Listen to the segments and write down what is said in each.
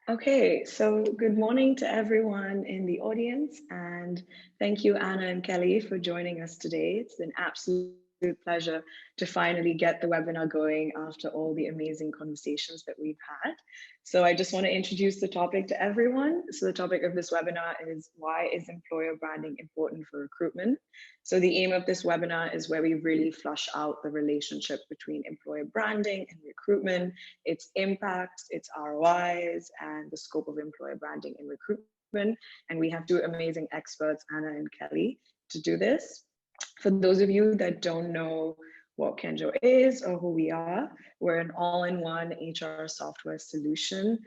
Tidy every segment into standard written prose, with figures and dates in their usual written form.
Okay, so good morning to everyone in the audience, and thank you, Anna and Kelly, for joining us today. It's an absolute pleasure to finally get the webinar going after all the amazing conversations that we've had. So I just want to introduce the topic to everyone. So the topic of this webinar is why is employer branding important for recruitment? So the aim of this webinar is where we really flush out the relationship between employer branding and recruitment, its impacts, its ROIs, and the scope of employer branding in recruitment. And we have two amazing experts, Anna and Kelly, to do this. For those of you that don't know what Kenjo is or who we are, we're an all-in-one HR software solution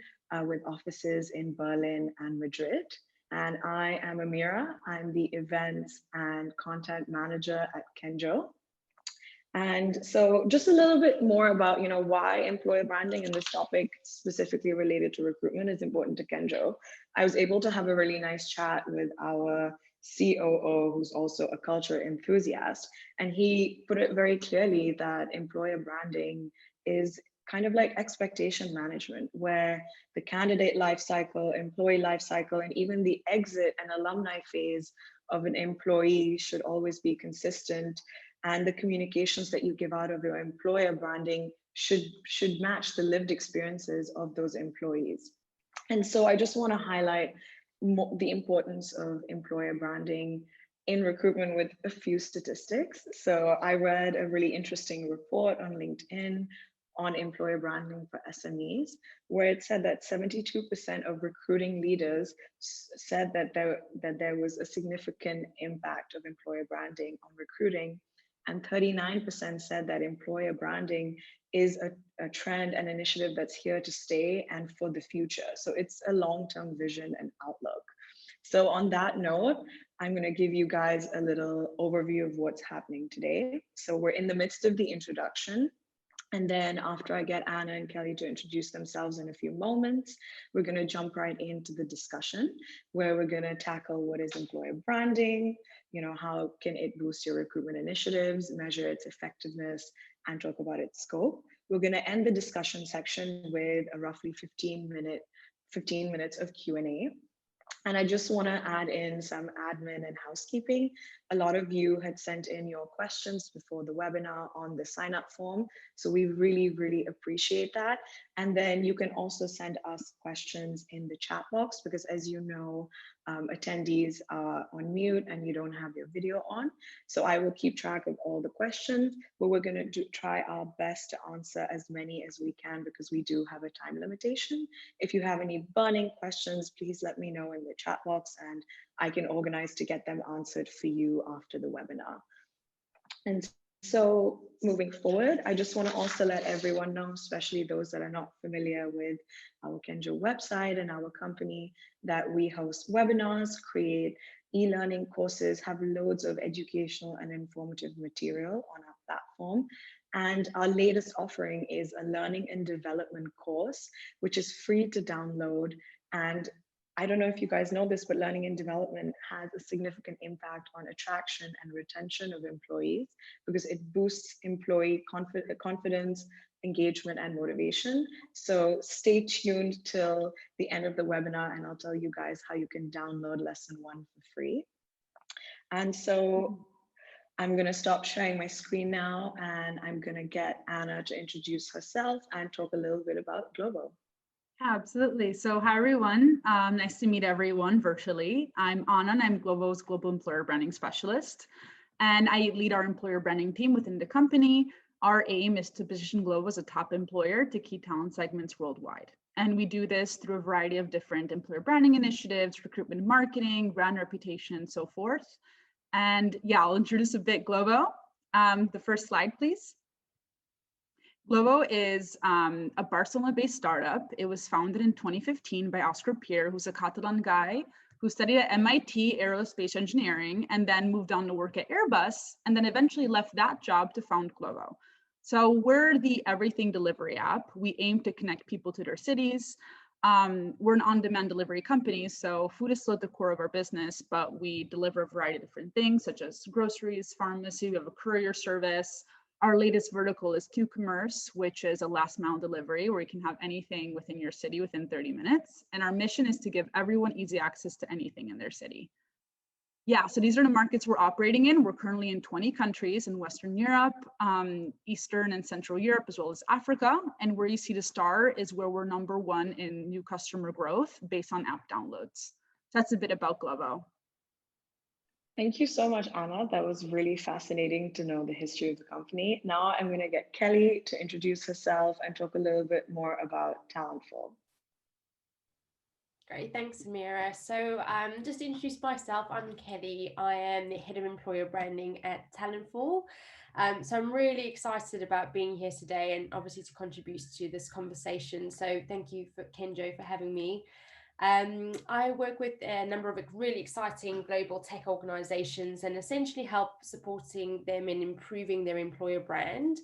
with offices in Berlin and Madrid. And I am Amira. I'm the events and content manager at Kenjo. And so just a little bit more about, why employer branding and this topic specifically related to recruitment is important to Kenjo. I was able to have a really nice chat with our COO, who's also a culture enthusiast. And he put it very clearly that employer branding is kind of like expectation management, where the candidate life cycle, employee life cycle, and even the exit and alumni phase of an employee should always be consistent. And the communications that you give out of your employer branding should match the lived experiences of those employees. And so I just want to highlight the importance of employer branding in recruitment with a few statistics. So I read a really interesting report on LinkedIn on employer branding for SMEs, where it said that 72% of recruiting leaders said that there was a significant impact of employer branding on recruiting, and 39% said that employer branding is a trend and initiative that's here to stay and for the future. So it's a long-term vision and outlook. So on that note, I'm going to give you guys a little overview of what's happening today. So we're in the midst of the introduction. And then after I get Anna and Kelly to introduce themselves in a few moments, we're going to jump right into the discussion where we're going to tackle what is employer branding, how can it boost your recruitment initiatives, measure its effectiveness, and talk about its scope. We're going to end the discussion section with a roughly 15 minutes of Q&A. And I just want to add in some admin and housekeeping. A lot of you had sent in your questions before the webinar on the sign up form. So we really, really appreciate that. And then you can also send us questions in the chat box because, as you know, attendees are on mute and you don't have your video on. So I will keep track of all the questions, but we're going to try our best to answer as many as we can because we do have a time limitation. If you have any burning questions, please let me know in the chat box and I can organize to get them answered for you after the webinar. And so moving forward, I just want to also let everyone know, especially those that are not familiar with our Kenjo website and our company, that we host webinars, create e-learning courses, have loads of educational and informative material on our platform. And our latest offering is a learning and development course, which is free to download. And I don't know if you guys know this, but learning and development has a significant impact on attraction and retention of employees because it boosts employee confidence, engagement, and motivation. So stay tuned till the end of the webinar and I'll tell you guys how you can download lesson 1 for free. And so I'm going to stop sharing my screen now and I'm going to get Anna to introduce herself and talk a little bit about Glovo. Absolutely. So hi, everyone. Nice to meet everyone virtually. I'm Anna, and I'm Glovo's Global Employer Branding Specialist. And I lead our employer branding team within the company. Our aim is to position Glovo as a top employer to key talent segments worldwide. And we do this through a variety of different employer branding initiatives, recruitment marketing, brand reputation, and so forth. And yeah, I'll introduce a bit Glovo. The first slide, please. Glovo is a Barcelona-based startup. It was founded in 2015 by Oscar Pierre, who's a Catalan guy who studied at MIT Aerospace Engineering and then moved on to work at Airbus and then eventually left that job to found Glovo. So we're the everything delivery app. We aim to connect people to their cities. We're an on-demand delivery company, so food is still at the core of our business, but we deliver a variety of different things such as groceries, pharmacy, we have a courier service, Our latest vertical is Q-commerce, which is a last mile delivery where you can have anything within your city within 30 minutes. And our mission is to give everyone easy access to anything in their city. Yeah, so these are the markets we're operating in. We're currently in 20 countries in Western Europe, Eastern and Central Europe, as well as Africa. And where you see the star is where we're #1 in new customer growth based on app downloads. So that's a bit about Glovo. Thank you so much, Anna. That was really fascinating to know the history of the company. Now I'm going to get Kelly to introduce herself and talk a little bit more about Talentful. Great, thanks, Samira. So just to introduce myself, I'm Kelly. I am the head of employer branding at Talentful. So I'm really excited about being here today and obviously to contribute to this conversation. So thank you for Kenjo for having me. I work with a number of really exciting global tech organizations and essentially help supporting them in improving their employer brand.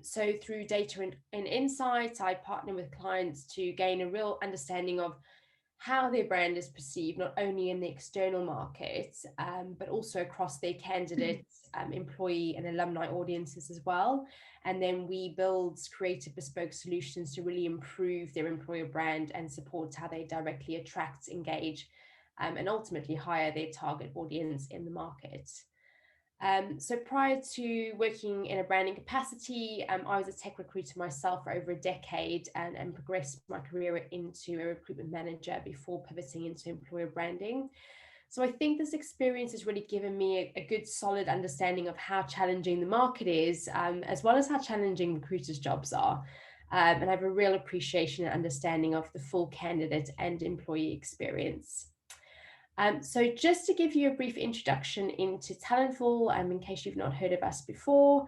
So through data and insights, I partner with clients to gain a real understanding of how their brand is perceived, not only in the external market, but also across their candidates, employee and alumni audiences as well. And then we build creative bespoke solutions to really improve their employer brand and support how they directly attract, engage, and ultimately hire their target audience in the market. So prior to working in a branding capacity, I was a tech recruiter myself for over a decade and progressed my career into a recruitment manager before pivoting into employer branding. So I think this experience has really given me a good solid understanding of how challenging the market is, as well as how challenging recruiters' jobs are. And I have a real appreciation and understanding of the full candidate and employee experience. So just to give you a brief introduction into Talentful, in case you've not heard of us before.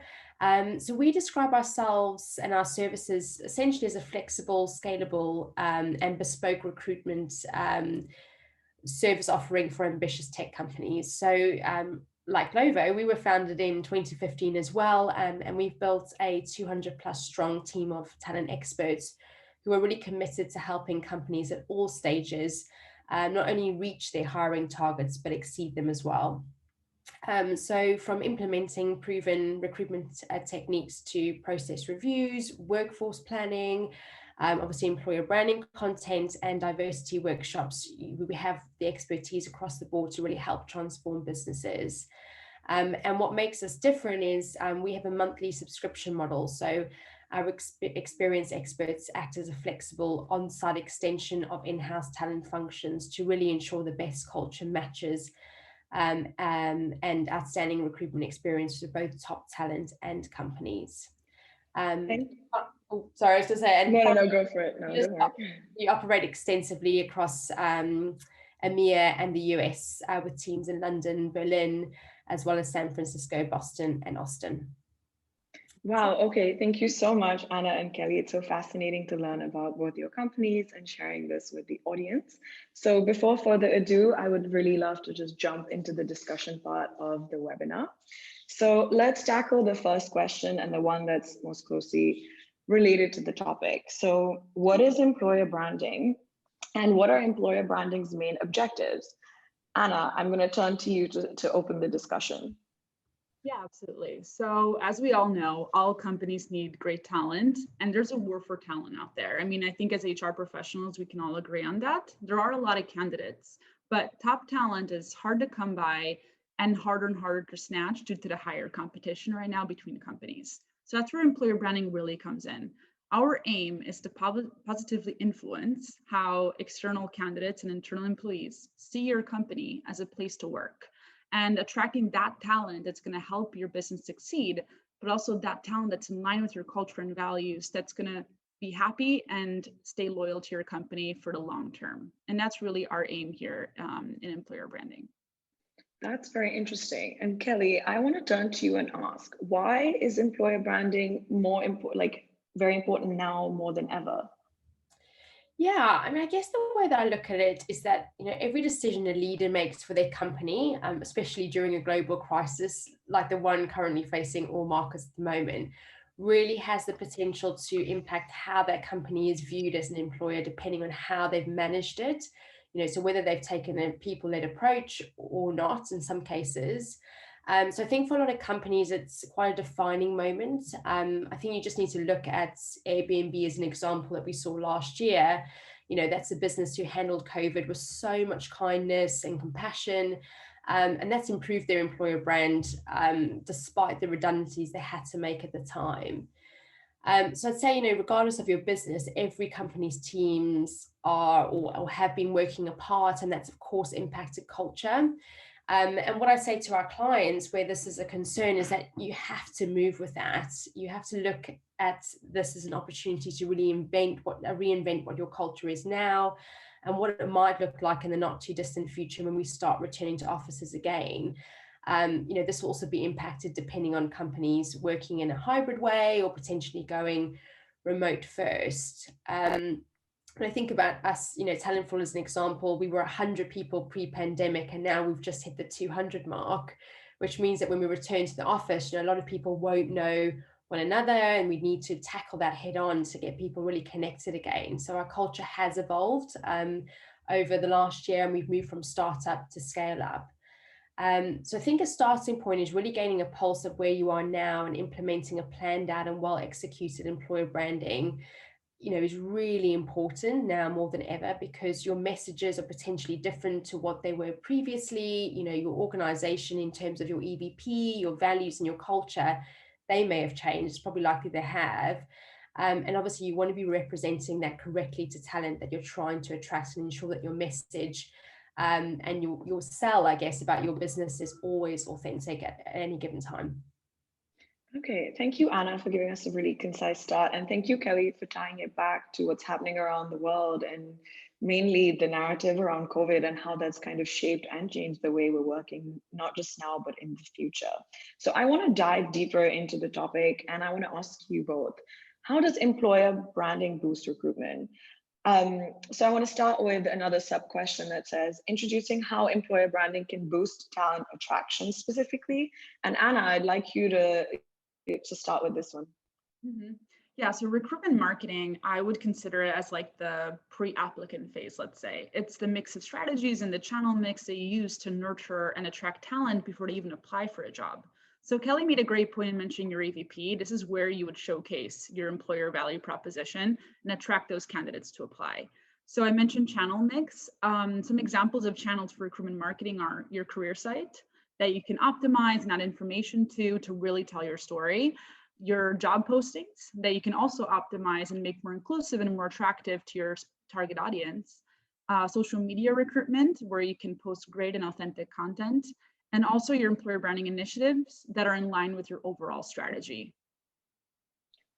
So we describe ourselves and our services essentially as a flexible, scalable, and bespoke recruitment service offering for ambitious tech companies. So like Glovo, we were founded in 2015 as well, and we've built a 200+ strong team of talent experts who are really committed to helping companies at all stages not only reach their hiring targets, but exceed them as well. So from implementing proven recruitment techniques to process reviews, workforce planning, obviously employer branding content and diversity workshops, we have the expertise across the board to really help transform businesses. And what makes us different is we have a monthly subscription model. So our experienced experts act as a flexible on-site extension of in-house talent functions to really ensure the best culture matches and outstanding recruitment experience for both top talent and companies. Sorry, I was going to say. And no, go for it. No, we operate extensively across EMEA and the US with teams in London, Berlin, as well as San Francisco, Boston, and Austin. Wow. Okay. Thank you so much, Anna and Kelly. It's so fascinating to learn about both your companies and sharing this with the audience. So before further ado, I would really love to just jump into the discussion part of the webinar. So let's tackle the first question and the one that's most closely related to the topic. So what is employer branding and what are employer branding's main objectives? Anna, I'm going to turn to you to open the discussion. Yeah, absolutely. So as we all know, all companies need great talent and there's a war for talent out there. I mean, I think as HR professionals, we can all agree on that. There are a lot of candidates, but top talent is hard to come by and harder to snatch due to the higher competition right now between companies. So that's where employer branding really comes in. Our aim is to positively influence how external candidates and internal employees see your company as a place to work. And attracting that talent that's going to help your business succeed, but also that talent that's in line with your culture and values, that's going to be happy and stay loyal to your company for the long term. And that's really our aim here in employer branding. That's very interesting. And Kelly, I want to turn to you and ask, why is employer branding more important, like very important now more than ever? Yeah, I mean, I guess the way that I look at it is that, every decision a leader makes for their company, especially during a global crisis like the one currently facing all markets at the moment, really has the potential to impact how that company is viewed as an employer, depending on how they've managed it. So whether they've taken a people-led approach or not in some cases. So I think for a lot of companies, it's quite a defining moment. I think you just need to look at Airbnb as an example that we saw last year. That's a business who handled COVID with so much kindness and compassion. And that's improved their employer brand despite the redundancies they had to make at the time. So I'd say, regardless of your business, every company's teams are or have been working apart, and that's of course impacted culture. And what I say to our clients where this is a concern is that you have to move with that. You have to look at this as an opportunity to really reinvent what your culture is now and what it might look like in the not too distant future when we start returning to offices again. This will also be impacted depending on companies working in a hybrid way or potentially going remote first. When I think about us, Talentful as an example, we were 100 people pre-pandemic, and now we've just hit the 200 mark, which means that when we return to the office, a lot of people won't know one another, and we need to tackle that head on to get people really connected again. So our culture has evolved over the last year, and we've moved from startup to scale up. So I think a starting point is really gaining a pulse of where you are now and implementing a planned out and well executed employer branding is really important now more than ever, because your messages are potentially different to what they were previously. Your organization in terms of your EVP, your values and your culture, they may have changed. It's probably likely they have. And obviously you want to be representing that correctly to talent that you're trying to attract, and ensure that your message and your sell, I guess, about your business is always authentic at any given time. Okay, thank you, Anna, for giving us a really concise start. And thank you, Kelly, for tying it back to what's happening around the world, and mainly the narrative around COVID and how that's kind of shaped and changed the way we're working, not just now, but in the future. So I want to dive deeper into the topic, and I want to ask you both, how does employer branding boost recruitment? So I want to start with another sub question that says, introducing how employer branding can boost talent attraction specifically. And Anna, I'd like you to start with this one. Mm-hmm. Yeah, so recruitment marketing, I would consider it as like the pre-applicant phase, let's say. It's the mix of strategies and the channel mix that you use to nurture and attract talent before they even apply for a job. So Kelly made a great point in mentioning your EVP. This is where you would showcase your employer value proposition and attract those candidates to apply. So I mentioned channel mix. Some examples of channels for recruitment marketing are your career site that you can optimize and add information to really tell your story. Your job postings that you can also optimize and make more inclusive and more attractive to your target audience. Social media recruitment, where you can post great and authentic content. And also your employer branding initiatives that are in line with your overall strategy.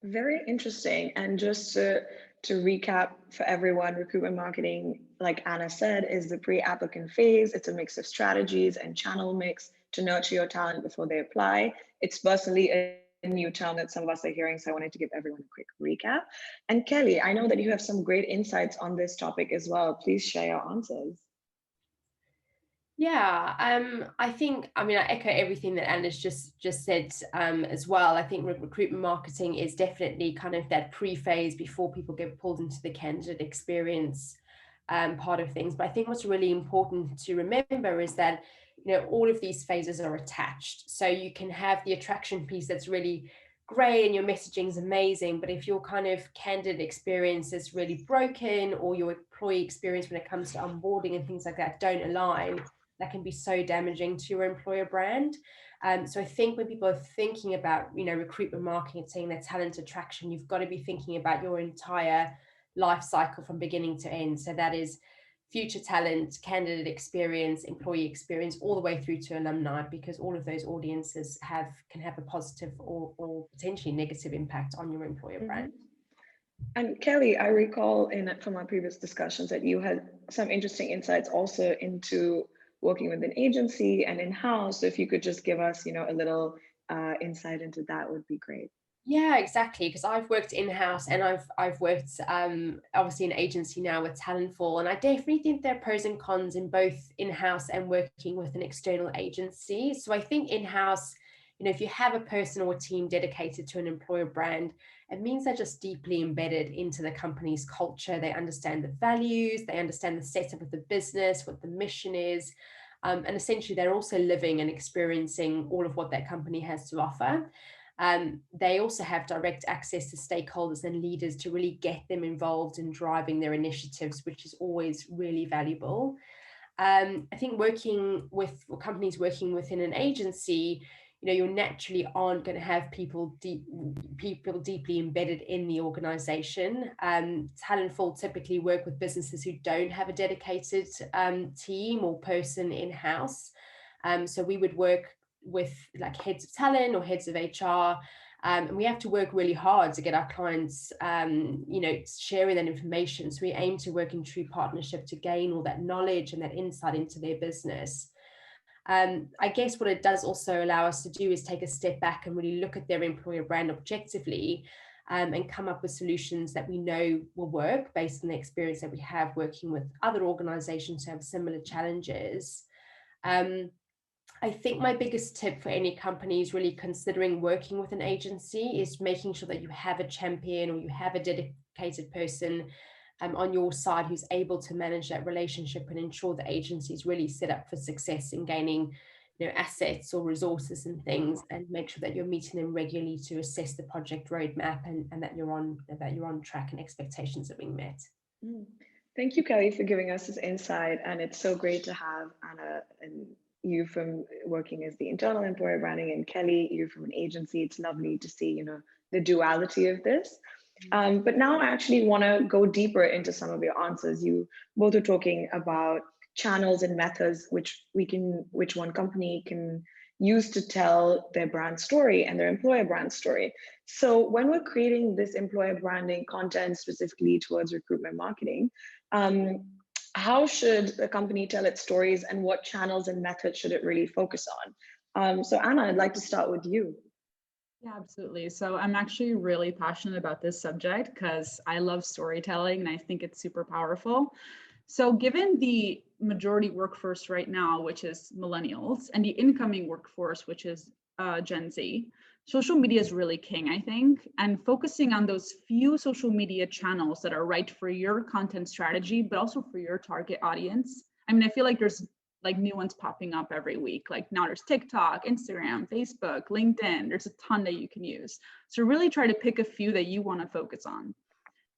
Very interesting. And just to recap for everyone, recruitment marketing, like Anna said, is the pre-applicant phase. It's a mix of strategies and channel mix to nurture your talent before they apply. It's personally a new term that some of us are hearing, so I wanted to give everyone a quick recap. And Kelly, I know that you have some great insights on this topic as well. Please share your answers. Yeah, I echo everything that Anna's just said as well. I think recruitment marketing is definitely kind of that pre-phase before people get pulled into the candidate experience part of things. But I think what's really important to remember is that, all of these phases are attached. So you can have the attraction piece that's really great and your messaging is amazing, but if your kind of candidate experience is really broken, or your employee experience when it comes to onboarding and things like that don't align, that can be so damaging to your employer brand. So I think when people are thinking about, recruitment marketing, their talent attraction, you've got to be thinking about your entire life cycle from beginning to end. So that is future talent, candidate experience, employee experience, all the way through to alumni, because all of those audiences can have a positive or potentially negative impact on your employer brand. And Kelly, I recall from our previous discussions that you had some interesting insights also into working with an agency and in-house. So if you could just give us, a little insight into that would be great. Yeah, exactly. Because I've worked in-house and I've worked obviously in agency now with Talentful, and I definitely think there are pros and cons in both in-house and working with an external agency. So I think in-house, if you have a person or a team dedicated to an employer brand, it means they're just deeply embedded into the company's culture. They understand the values, they understand the setup of the business, what the mission is. And essentially, they're also living and experiencing all of what that company has to offer. They also have direct access to stakeholders and leaders to really get them involved in driving their initiatives, which is always really valuable. I think working with companies working within an agency, you naturally aren't going to have people deeply embedded in the organization. Talentful typically work with businesses who don't have a dedicated team or person in-house. So we would work with like heads of talent or heads of HR, and we have to work really hard to get our clients, sharing that information. So we aim to work in true partnership to gain all that knowledge and that insight into their business. I guess what it does also allow us to do is take a step back and really look at their employer brand objectively, and come up with solutions that we know will work based on the experience that we have working with other organizations who have similar challenges. I think my biggest tip for any companies really considering working with an agency is making sure that you have a champion or you have a dedicated person on your side who's able to manage that relationship and ensure the agency is really set up for success in gaining assets or resources and things, and make sure that you're meeting them regularly to assess the project roadmap and that you're on track and expectations are being met. Thank you, Kelly, for giving us this insight. And it's so great to have Anna and you from working as the internal employer branding, and Kelly, you from an agency. It's lovely to see, the duality of this. But now I actually want to go deeper into some of your answers. You both are talking about channels and methods which one company can use to tell their brand story and their employer brand story. So when we're creating this employer branding content specifically towards recruitment marketing, how should a company tell its stories, and what channels and methods should it really focus on? So Anna, I'd like to start with you. Yeah, absolutely. So I'm actually really passionate about this subject because I love storytelling and I think it's super powerful. So given the majority workforce right now, which is millennials, and the incoming workforce, which is Gen Z, social media is really king, I think, and focusing on those few social media channels that are right for your content strategy, but also for your target audience. I mean, I feel like there's like new ones popping up every week. Like now there's TikTok, Instagram, Facebook, LinkedIn. There's a ton that you can use. So really try to pick a few that you want to focus on.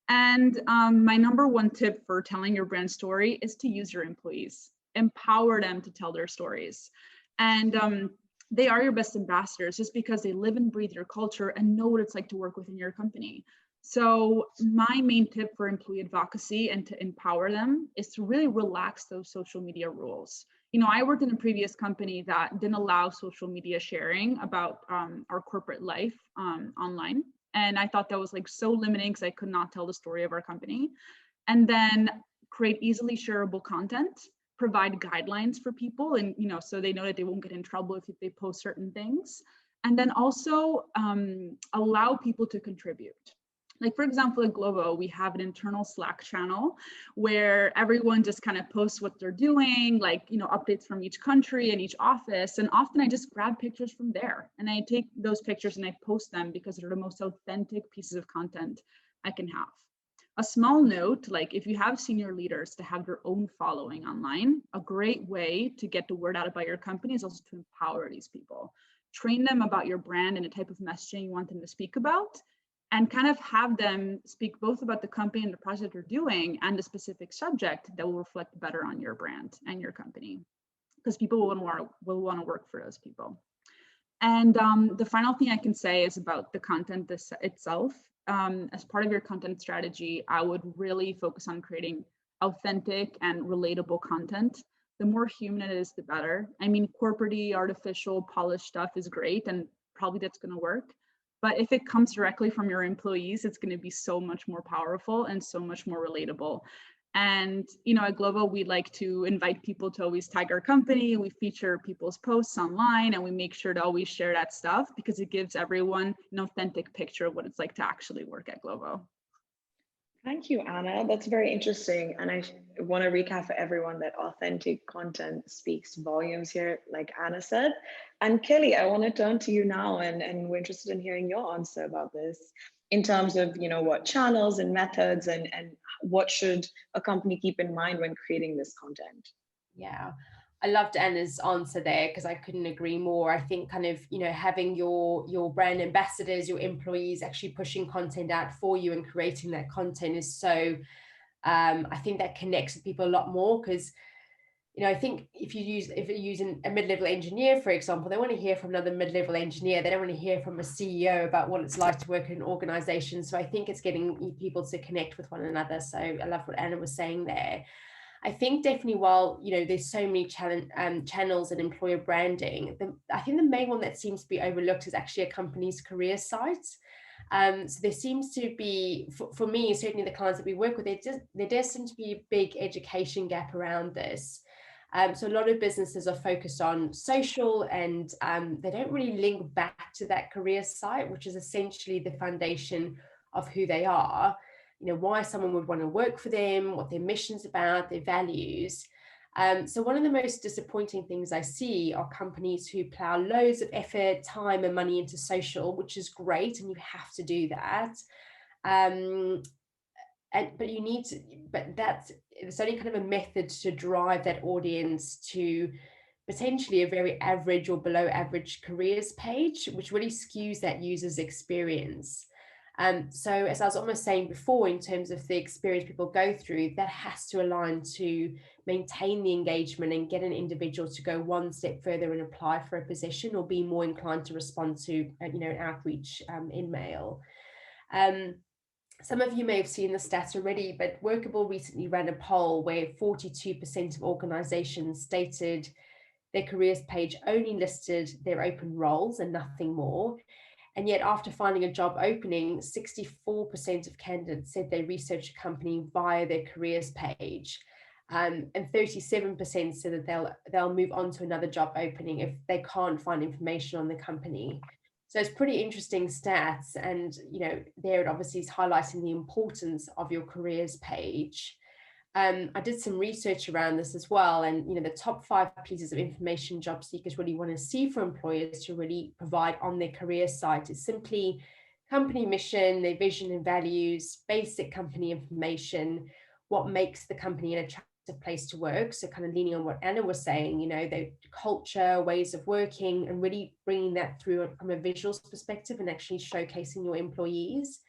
And my number one tip for telling your brand story is to use your employees. Empower them to tell their stories. And they are your best ambassadors just because they live and breathe your culture and know what it's like to work within your company. So my main tip for employee advocacy and to empower them is to really relax those social media rules. I worked in a previous company that didn't allow social media sharing about our corporate life online. And I thought that was like so limiting because I could not tell the story of our company. And then create easily shareable content, provide guidelines for people, and so they know that they won't get in trouble if they post certain things. And then also allow people to contribute. Like, for example, at Glovo, we have an internal Slack channel where everyone just kind of posts what they're doing, like, updates from each country and each office. And often I just grab pictures from there and I take those pictures and I post them because they're the most authentic pieces of content I can have. A small note, like if you have senior leaders to have their own following online, a great way to get the word out about your company is also to empower these people. Train them about your brand and the type of messaging you want them to speak about, and kind of have them speak both about the company and the project they're doing and the specific subject that will reflect better on your brand and your company, because people will want to work for those people. And the final thing I can say is about the content itself. As part of your content strategy, I would really focus on creating authentic and relatable content. The more human it is, the better. I mean, corporate-y, artificial, polished stuff is great, and probably that's going to work. But if it comes directly from your employees, it's going to be so much more powerful and so much more relatable. And, at Glovo, we like to invite people to always tag our company. We feature people's posts online and we make sure to always share that stuff because it gives everyone an authentic picture of what it's like to actually work at Glovo. Thank you, Anna. That's very interesting. And I want to recap for everyone that authentic content speaks volumes here, like Anna said. And Kelly, I want to turn to you now, and we're interested in hearing your answer about this in terms of, what channels and methods and what should a company keep in mind when creating this content? Yeah, I loved Anna's answer there, because I couldn't agree more. I think kind of, having your brand ambassadors, your employees actually pushing content out for you and creating that content is so, I think that connects with people a lot more, because I think if you're using a mid-level engineer, for example, they want to hear from another mid-level engineer. They don't want to hear from a CEO about what it's like to work in an organization. So I think it's getting people to connect with one another. So I love what Anna was saying there. I think definitely while, there's so many channels in employer branding, I think the main one that seems to be overlooked is actually a company's career site. So there seems to be, for me, certainly the clients that we work with, there does seem to be a big education gap around this. So a lot of businesses are focused on social, and they don't really link back to that career site, which is essentially the foundation of who they are, why someone would want to work for them, what their mission's about, their values. So one of the most disappointing things I see are companies who plow loads of effort, time, and money into social, which is great, and you have to do that. But it's only kind of a method to drive that audience to potentially a very average or below average careers page, which really skews that user's experience. So as I was almost saying before, in terms of the experience people go through, that has to align to maintain the engagement and get an individual to go one step further and apply for a position, or be more inclined to respond to, an outreach in mail. Some of you may have seen the stats already, but Workable recently ran a poll where 42% of organizations stated their careers page only listed their open roles and nothing more. And yet after finding a job opening, 64% of candidates said they researched a company via their careers page. And 37% said that they'll move on to another job opening if they can't find information on the company. So it's pretty interesting stats, and there it obviously is highlighting the importance of your careers page. I did some research around this as well, and the top 5 pieces of information job seekers really want to see for employers to really provide on their career site is simply company mission, their vision and values, basic company information, what makes the company an attractive place to work. So kind of leaning on what Anna was saying, the culture, ways of working, and really bringing that through from a visuals perspective and actually showcasing your employees.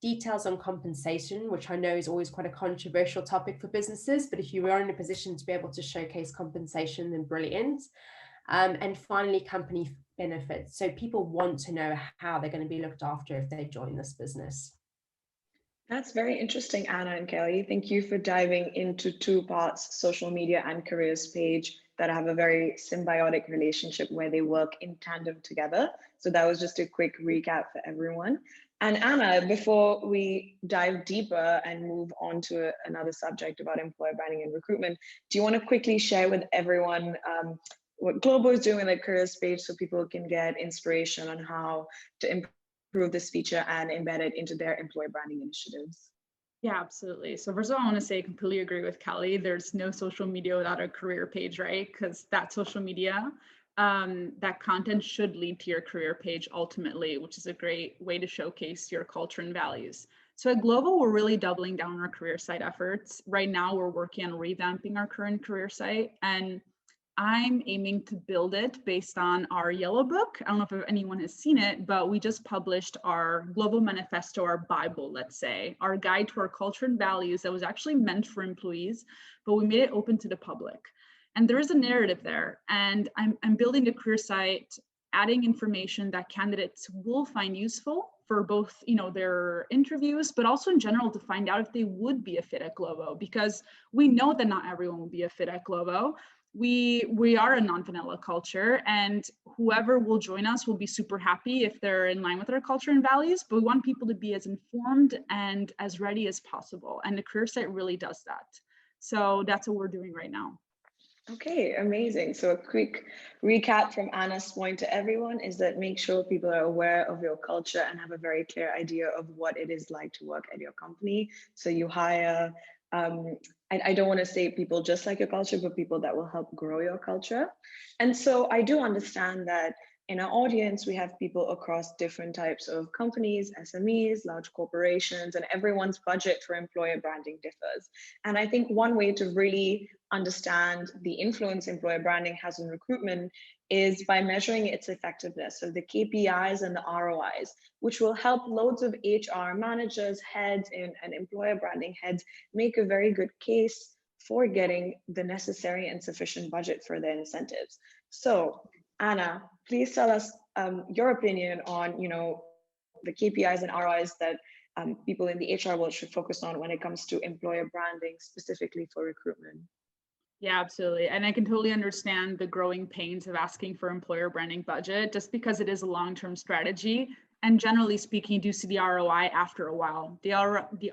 Details on compensation, which I know is always quite a controversial topic for businesses, but if you are in a position to be able to showcase compensation, then brilliant. And finally, company benefits. So people want to know how they're going to be looked after if they join this business. That's very interesting, Anna and Kelly. Thank you for diving into 2 parts, social media and careers page, that have a very symbiotic relationship where they work in tandem together. So that was just a quick recap for everyone. And Anna, before we dive deeper and move on to another subject about employer branding and recruitment, do you want to quickly share with everyone what Glovo is doing with their careers page so people can get inspiration on how to improve this feature and embed it into their employer branding initiatives? Yeah, absolutely. So first of all, I want to say I completely agree with Kelly. There's no social media without a career page, right? Because that social media, that content should lead to your career page ultimately, which is a great way to showcase your culture and values. So at Glovo, we're really doubling down on our career site efforts. Right now, we're working on revamping our current career site, and I'm aiming to build it based on our yellow book. I don't know if anyone has seen it, but we just published our Global Manifesto, our Bible, let's say, our guide to our culture and values that was actually meant for employees, but we made it open to the public. And there is a narrative there. And I'm building the career site, adding information that candidates will find useful for both, their interviews, but also in general to find out if they would be a fit at Glovo, because we know that not everyone will be a fit at Glovo. We are a non-vanilla culture, and whoever will join us will be super happy if they're in line with our culture and values, but we want people to be as informed and as ready as possible. And the career site really does that. So that's what we're doing right now. Okay, amazing. So a quick recap from Anna's point to everyone is that make sure people are aware of your culture and have a very clear idea of what it is like to work at your company. So you hire, I don't want to say people just like your culture, but people that will help grow your culture. And so I do understand that in our audience, we have people across different types of companies, SMEs, large corporations, and everyone's budget for employer branding differs. And I think one way to really understand the influence employer branding has on recruitment is by measuring its effectiveness. So the KPIs and the ROIs, which will help loads of HR managers, heads, and employer branding heads make a very good case for getting the necessary and sufficient budget for their incentives. So Anna, please tell us your opinion on, the KPIs and ROIs that people in the HR world should focus on when it comes to employer branding, specifically for recruitment. Yeah, absolutely. And I can totally understand the growing pains of asking for employer branding budget, just because it is a long-term strategy. And generally speaking, you do see the ROI after a while. The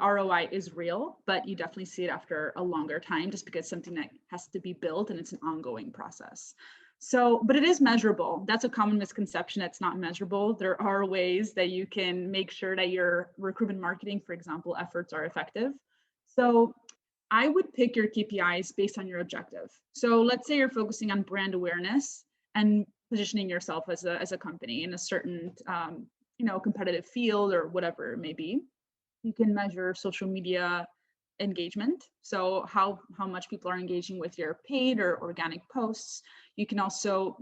ROI is real, but you definitely see it after a longer time, just because it's something that has to be built and it's an ongoing process. So, but it is measurable. That's a common misconception. It's not measurable. There are ways that you can make sure that your recruitment marketing, for example, efforts are effective. So I would pick your KPIs based on your objective. So let's say you're focusing on brand awareness and positioning yourself as a company in a certain competitive field or whatever it may be. You can measure social media engagement. So how much people are engaging with your paid or organic posts. You can also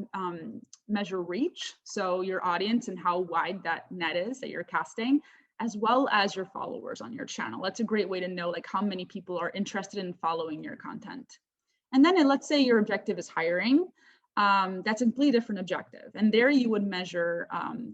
measure reach, so your audience and how wide that net is that you're casting, as well as your followers on your channel. That's a great way to know how many people are interested in following your content. And then let's say your objective is hiring. That's a completely different objective. And there you would measure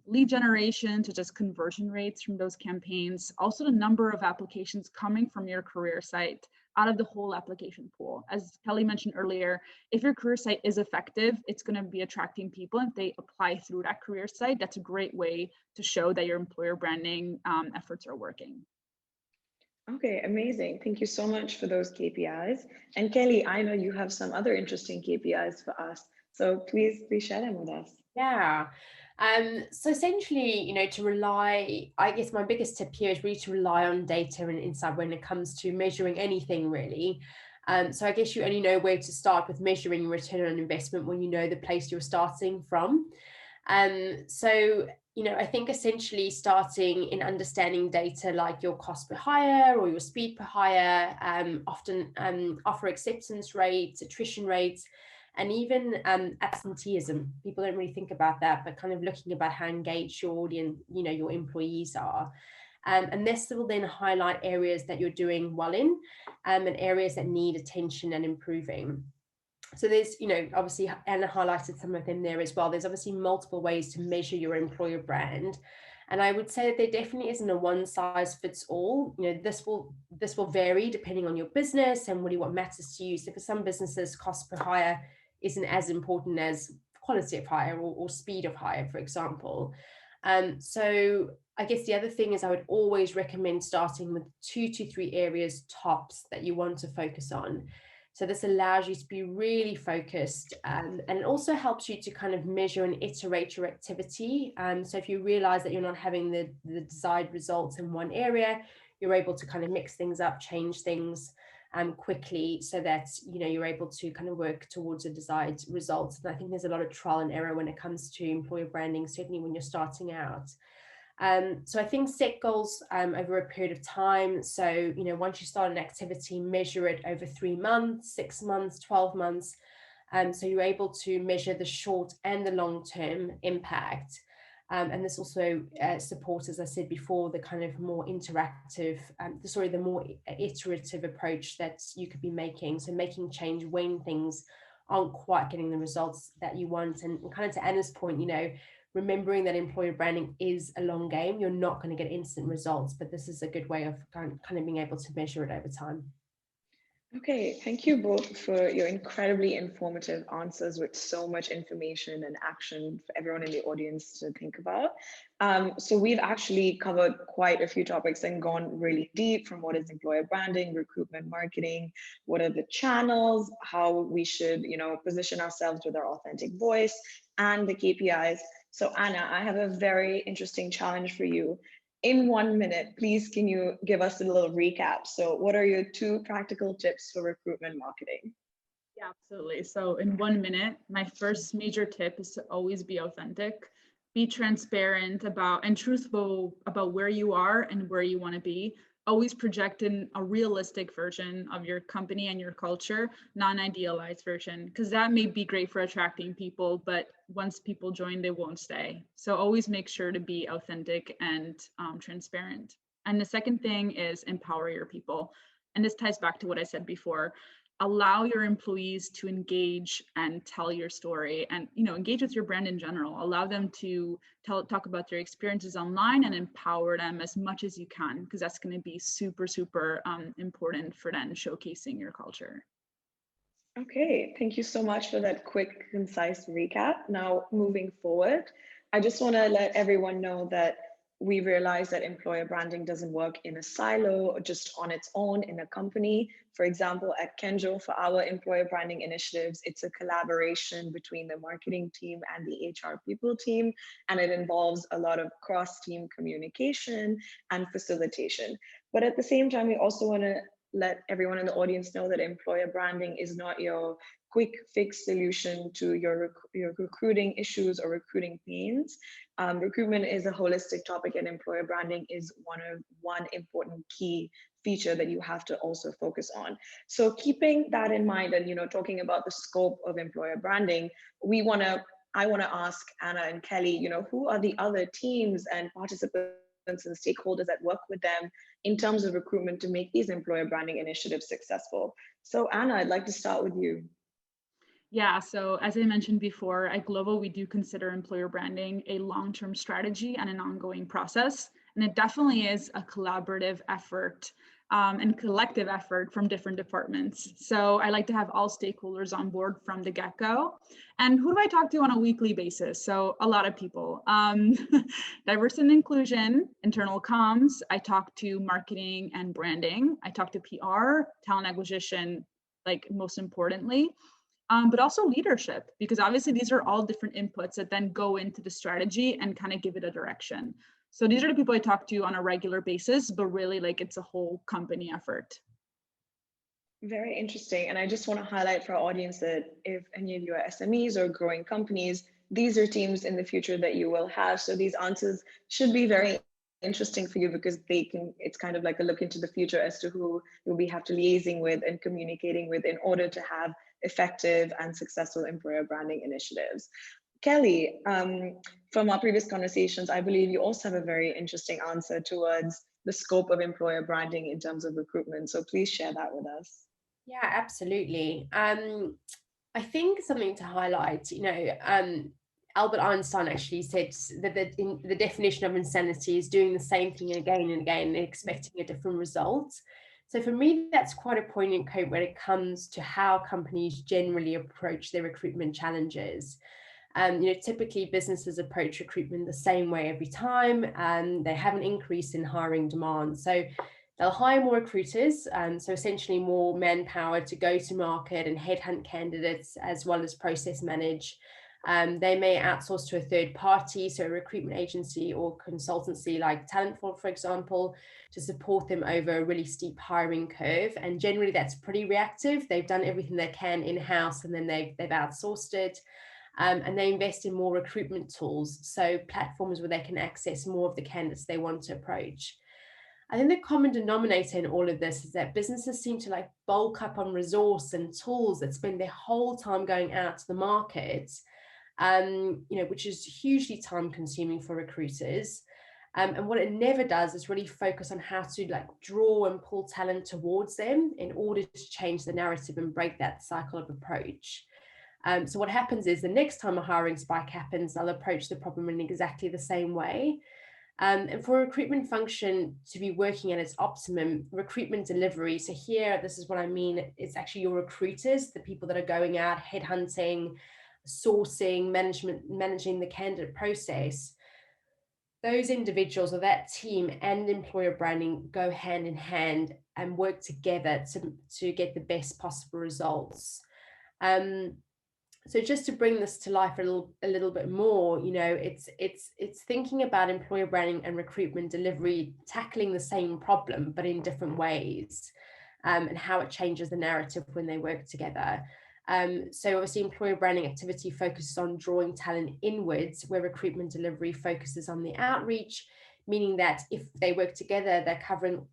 lead generation, to just conversion rates from those campaigns, also the number of applications coming from your career site out of the whole application pool. As Kelly mentioned earlier, if your career site is effective, it's going to be attracting people. If they apply through that career site, that's a great way to show that your employer branding efforts are working. Okay, amazing. Thank you so much for those KPIs. And Kelly, I know you have some other interesting KPIs for us. So please share them with us. Yeah. So essentially, to rely, I guess my biggest tip here is really to rely on data and insight when it comes to measuring anything really. So I guess you only know where to start with measuring return on investment when you know the place you're starting from. So, I think essentially starting in understanding data like your cost per hire or your speed per hire, often offer acceptance rates, attrition rates, and even absenteeism. People don't really think about that, but kind of looking about how engaged your audience, your employees are. And this will then highlight areas that you're doing well in and areas that need attention and improving. So there's, obviously Anna highlighted some of them there as well. There's obviously multiple ways to measure your employer brand. And I would say that there definitely isn't a one size fits all. This will vary depending on your business and really what matters to you. So for some businesses, cost per hire isn't as important as quality of hire or speed of hire, for example. So I guess the other thing is I would always recommend starting with 2 to 3 areas tops that you want to focus on. So this allows you to be really focused, and it also helps you to kind of measure and iterate your activity. So if you realize that you're not having the desired results in one area, you're able to kind of mix things up, change things quickly so that, you're able to kind of work towards a desired result. And I think there's a lot of trial and error when it comes to employer branding, certainly when you're starting out. So I think set goals over a period of time. So, once you start an activity, measure it over 3 months, 6 months, 12 months. So you're able to measure the short and the long-term impact. And this also supports, as I said before, the kind of more interactive, the more iterative approach that you could be making. So making change when things aren't quite getting the results that you want. And kind of to Anna's point, remembering that employer branding is a long game. You're not going to get instant results, but this is a good way of kind of being able to measure it over time. Okay, thank you both for your incredibly informative answers with so much information and action for everyone in the audience to think about. So we've actually covered quite a few topics and gone really deep, from what is employer branding, recruitment marketing, what are the channels, how we should, position ourselves with our authentic voice, and the KPIs. So Anna, I have a very interesting challenge for you. In 1 minute, please, can you give us a little recap? So what are your 2 practical tips for recruitment marketing? Yeah, absolutely. So in 1 minute, my first major tip is to always be authentic, be transparent about and truthful about where you are and where you want to be. Always project in a realistic version of your company and your culture, not an idealized version, because that may be great for attracting people, but once people join, they won't stay. So always make sure to be authentic and transparent. And the second thing is empower your people. And this ties back to what I said before. Allow your employees to engage and tell your story, and engage with your brand in general. Allow them to talk about their experiences online, and empower them as much as you can, because that's going to be super important for then showcasing your culture. Okay, thank you so much for that quick, concise recap. Now, moving forward, I just want to let everyone know that we realize that employer branding doesn't work in a silo or just on its own in a company. For example, at Kenjo, for our employer branding initiatives, it's a collaboration between the marketing team and the HR people team, and it involves a lot of cross-team communication and facilitation. But at the same time, we also want to let everyone in the audience know that employer branding is not your quick fix solution to your recruiting issues or recruiting pains. Recruitment is a holistic topic, and employer branding is one important key feature that you have to also focus on. So keeping that in mind, and talking about the scope of employer branding, I want to ask Anna and Kelly, who are the other teams and participants and stakeholders that work with them in terms of recruitment to make these employer branding initiatives successful? So Anna, I'd like to start with you. Yeah, so as I mentioned before, at Glovo, we do consider employer branding a long-term strategy and an ongoing process. And it definitely is a collaborative effort and collective effort from different departments. So I like to have all stakeholders on board from the get-go. And who do I talk to on a weekly basis? So a lot of people. Diversity and inclusion, internal comms. I talk to marketing and branding. I talk to PR, talent acquisition, like most importantly. But also leadership, because obviously these are all different inputs that then go into the strategy and kind of give it a direction. So these are the people I talk to on a regular basis, but really it's a whole company effort. Very interesting. And I just want to highlight for our audience that if any of you are SMEs or growing companies, these are teams in the future that you will have. So these answers should be very interesting for you, because it's kind of like a look into the future as to who you'll be have to liaising with and communicating with in order to have effective and successful employer branding initiatives. Kelly, from our previous conversations, I believe you also have a very interesting answer towards the scope of employer branding in terms of recruitment. So please share that with us. Yeah, absolutely. I think something to highlight, Albert Einstein actually said that the definition of insanity is doing the same thing again and again and expecting a different result. So for me, that's quite a poignant quote when it comes to how companies generally approach their recruitment challenges. Typically businesses approach recruitment the same way every time, and they have an increase in hiring demand. So they'll hire more recruiters, so essentially more manpower to go to market and headhunt candidates, as well as process manage. They may outsource to a third party, so a recruitment agency or consultancy like Talentful, for example, to support them over a really steep hiring curve. And generally that's pretty reactive. They've done everything they can in-house, and then they've outsourced it. And they invest in more recruitment tools, so platforms where they can access more of the candidates they want to approach. I think the common denominator in all of this is that businesses seem to bulk up on resource and tools that spend their whole time going out to the market, which is hugely time consuming for recruiters. And what it never does is really focus on how to draw and pull talent towards them in order to change the narrative and break that cycle of approach. So what happens is the next time a hiring spike happens, they'll approach the problem in exactly the same way. And for a recruitment function to be working at its optimum, recruitment delivery, so here, this is what I mean, it's actually your recruiters, the people that are going out, headhunting, sourcing, managing the candidate process. Those individuals or that team and employer branding go hand in hand and work together to get the best possible results. So just to bring this to life a little bit more, it's thinking about employer branding and recruitment delivery, tackling the same problem, but in different ways, and how it changes the narrative when they work together. So obviously employer branding activity focuses on drawing talent inwards, where recruitment delivery focuses on the outreach, meaning that if they work together,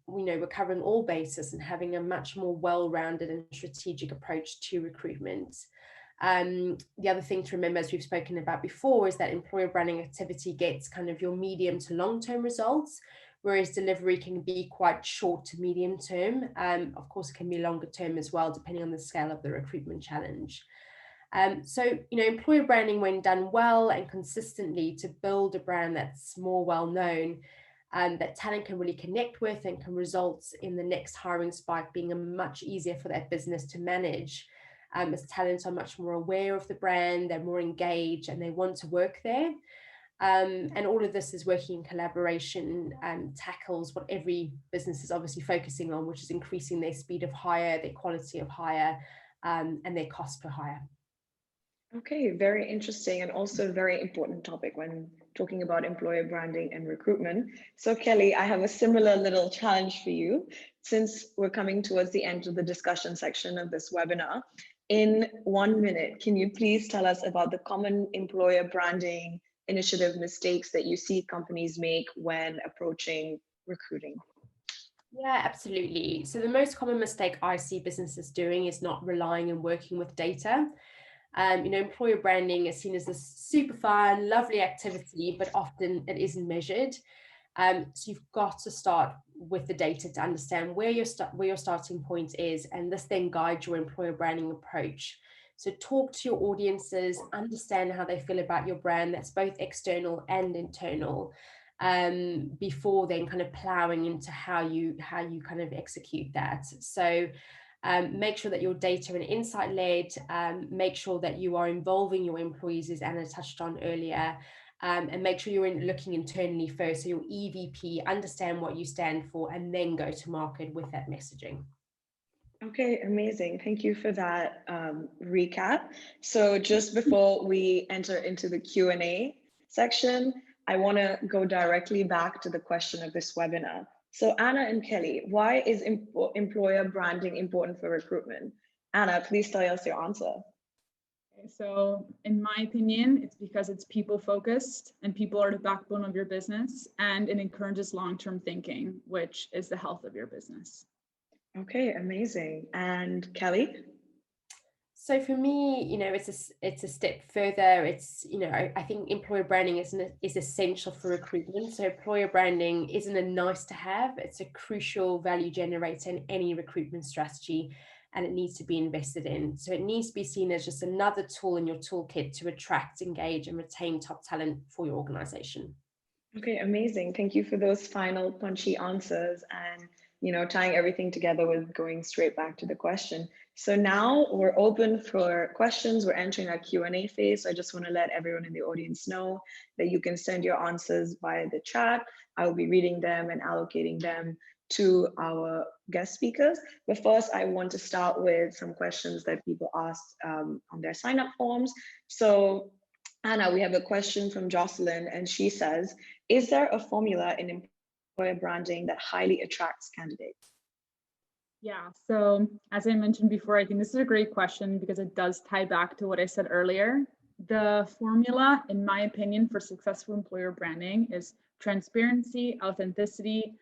we're covering all bases and having a much more well-rounded and strategic approach to recruitment. The other thing to remember, as we've spoken about before, is that employer branding activity gets kind of your medium to long-term results, whereas delivery can be quite short to medium term. Of course, it can be longer term as well, depending on the scale of the recruitment challenge. So, employer branding, when done well and consistently to build a brand that's more well-known, that talent can really connect with and can result in the next hiring spike being much easier for that business to manage. As talents are much more aware of the brand, they're more engaged and they want to work there. And all of this is working in collaboration and tackles what every business is obviously focusing on, which is increasing their speed of hire, their quality of hire, and their cost per hire. Okay, very interesting and also a very important topic when talking about employer branding and recruitment. So Kelly, I have a similar little challenge for you. Since we're coming towards the end of the discussion section of this webinar, in 1 minute, can you please tell us about the common employer branding initiative mistakes that you see companies make when approaching recruiting? Yeah, absolutely. So the most common mistake I see businesses doing is not relying and working with data. Employer branding is seen as this super fun, lovely activity, but often it isn't measured. So you've got to start with the data to understand where your starting point is, and this then guides your employer branding approach. So talk to your audiences, understand how they feel about your brand, that's both external and internal, before then kind of plowing into how you kind of execute that. So make sure that your data and insight led, make sure that you are involving your employees, as Anna touched on earlier, and make sure you're looking internally first. So your EVP, understand what you stand for, and then go to market with that messaging. Okay, amazing. Thank you for that recap. So just before we enter into the Q&A section, I want to go directly back to the question of this webinar. So Anna and Kelly, why is employer branding important for recruitment? Anna, please tell us your answer. So in my opinion, it's because it's people focused and people are the backbone of your business, and it encourages long-term thinking, which is the health of your business. Okay, amazing. And Kelly? So for me, it's a step further. It's, I think employer branding is essential for recruitment. So employer branding isn't a nice to have, it's a crucial value generator in any recruitment strategy, and it needs to be invested in. So it needs to be seen as just another tool in your toolkit to attract, engage, and retain top talent for your organization. Okay, amazing. Thank you for those final punchy answers and tying everything together with going straight back to the question. So now we're open for questions. We're entering our Q&A phase. So I just want to let everyone in the audience know that you can send your answers via the chat. I will be reading them and allocating them to our guest speakers. But first, I want to start with some questions that people asked on their sign-up forms. So Anna, we have a question from Jocelyn, and she says, is there a formula in employer branding that highly attracts candidates? Yeah, so as I mentioned before, I think this is a great question because it does tie back to what I said earlier. The formula, in my opinion, for successful employer branding is transparency, authenticity,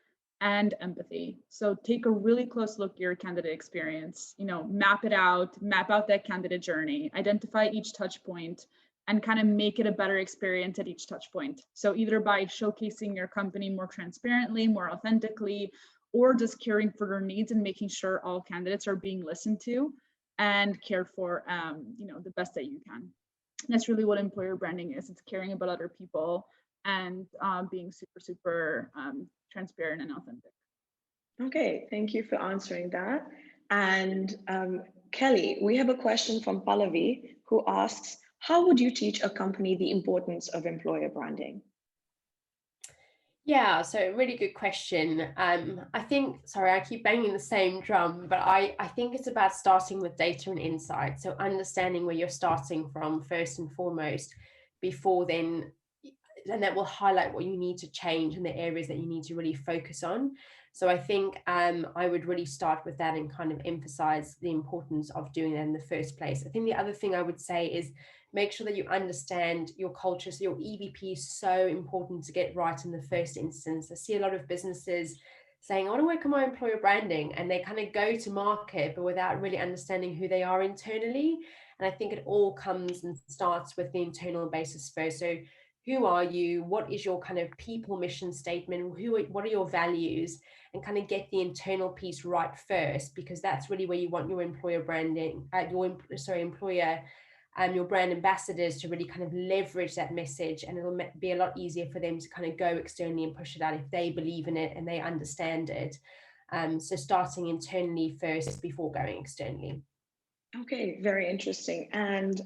and empathy. So take a really close look at your candidate experience, map out that candidate journey, identify each touch point, and kind of make it a better experience at each touch point. So either by showcasing your company more transparently, more authentically, or just caring for their needs and making sure all candidates are being listened to and cared for, the best that you can. That's really what employer branding is. It's caring about other people and being super transparent and authentic. Okay, thank you for answering that. And Kelly, we have a question from Pallavi who asks, how would you teach a company the importance of employer branding? Yeah, so really good question. I think, sorry, I keep banging the same drum, but I think it's about starting with data and insight. So understanding where you're starting from first and foremost, before then, and that will highlight what you need to change and the areas that you need to really focus on. So I think I would really start with that and kind of emphasize the importance of doing that in the first place. I think the other thing I would say is make sure that you understand your culture. So your EVP is so important to get right in the first instance. I see a lot of businesses saying, I want to work on my employer branding, and they kind of go to market, but without really understanding who they are internally. And I think it all comes and starts with the internal basis first. So who are you? What is your kind of people mission statement? What are your values? And kind of get the internal piece right first, because that's really where you want your employer branding, employer your brand ambassadors to really kind of leverage that message, and it'll be a lot easier for them to kind of go externally and push it out if they believe in it and they understand it. So starting internally first before going externally. Okay, very interesting. And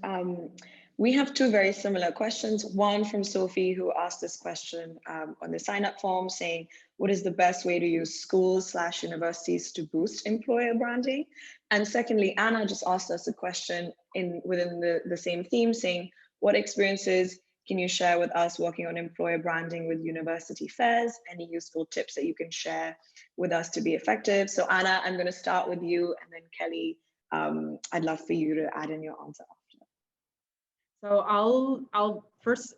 we have two very similar questions. One from Sophie, who asked this question on the sign-up form, saying, what is the best way to use schools/universities to boost employer branding? And secondly, Anna just asked us a question within the same theme, saying, what experiences can you share with us working on employer branding with university fairs? Any useful tips that you can share with us to be effective? So Anna, I'm going to start with you, and then Kelly, I'd love for you to add in your answer after. So I'll first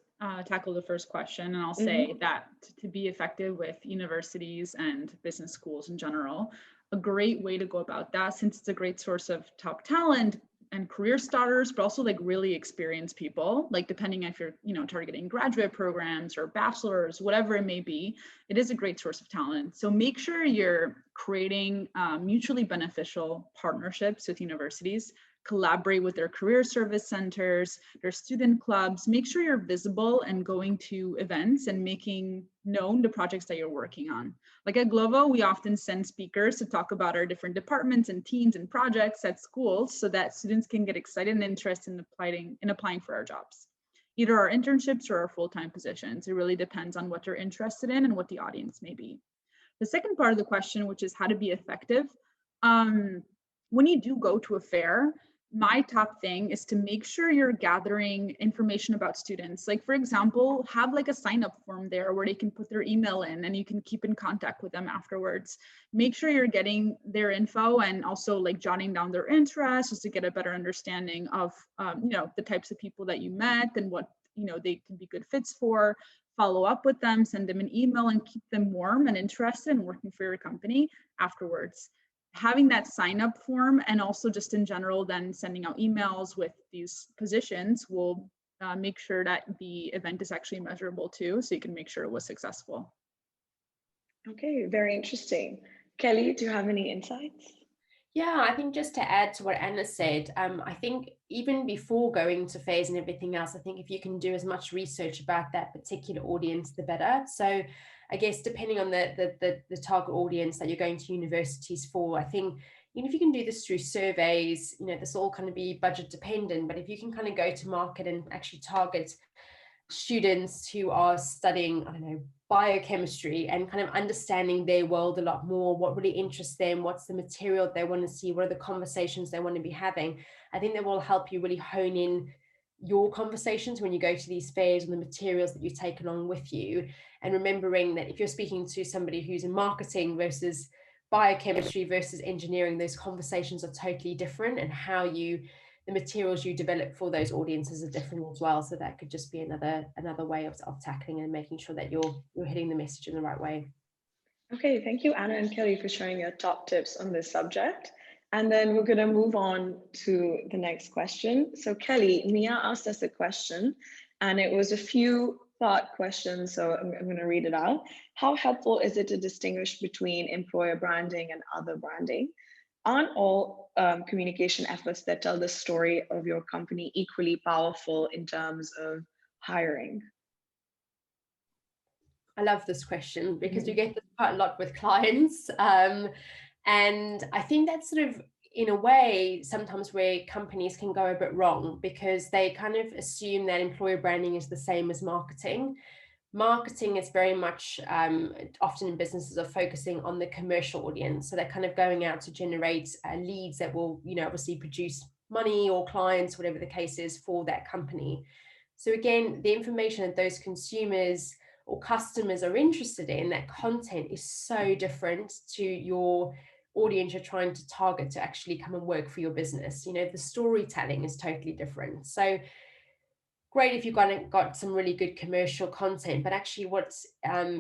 tackle the first question, and I'll say that to be effective with universities and business schools in general, a great way to go about that, since it's a great source of top talent and career starters, but also like really experienced people, like depending if you're, targeting graduate programs or bachelors, whatever it may be, it is a great source of talent. So make sure you're creating mutually beneficial partnerships with universities. Collaborate with their career service centers, their student clubs. Make sure you're visible and going to events and making known the projects that you're working on. Like at Glovo, we often send speakers to talk about our different departments and teams and projects at schools so that students can get excited and interested in applying for our jobs, either our internships or our full-time positions. It really depends on what you're interested in and what the audience may be. The second part of the question, which is how to be effective. When you do go to a fair, my top thing is to make sure you're gathering information about students. Like, for example, have like a sign-up form there where they can put their email in and you can keep in contact with them afterwards. Make sure you're getting their info and also like jotting down their interests just to get a better understanding of, the types of people that you met and what, they can be good fits for. Follow up with them, send them an email, and keep them warm and interested in working for your company afterwards. Having that sign-up form, and also just in general then sending out emails with these positions will make sure that the event is actually measurable too, so you can make sure it was successful. Okay, very interesting. Kelly, do you have any insights? Yeah, I think just to add to what Anna said, I think even before going to fairs and everything else, I think if you can do as much research about that particular audience, the better. So I guess depending on the target audience that you're going to universities for, I think even if you can do this through surveys, this all kind of be budget dependent, but if you can kind of go to market and actually target students who are studying, biochemistry, and kind of understanding their world a lot more, what really interests them, what's the material they want to see, what are the conversations they want to be having. I think that will help you really hone in your conversations when you go to these fairs and the materials that you take along with you. And remembering that if you're speaking to somebody who's in marketing versus biochemistry versus engineering, those conversations are totally different, and the materials you develop for those audiences are different as well. So that could just be another way of tackling and making sure that you're hitting the message in the right way. Okay, thank you, Anna and Kelly, for sharing your top tips on this subject. And then we're going to move on to the next question. So Kelly, Mia asked us a question, and it was a few thought questions, so I'm going to read it out. How helpful is it to distinguish between employer branding and other branding? Aren't all communication efforts that tell the story of your company equally powerful in terms of hiring? I love this question because we get this quite a lot with clients. And I think that's sort of, in a way, sometimes where companies can go a bit wrong, because they kind of assume that employer branding is the same as marketing. Marketing is very much, often in businesses, are focusing on the commercial audience. So they're kind of going out to generate leads that will, obviously produce money or clients, whatever the case is for that company. So again, the information that those consumers or customers are interested in, that content is so different to your audience you're trying to target to actually come and work for your business. You know, the storytelling is totally different. So great if you've got some really good commercial content, but actually what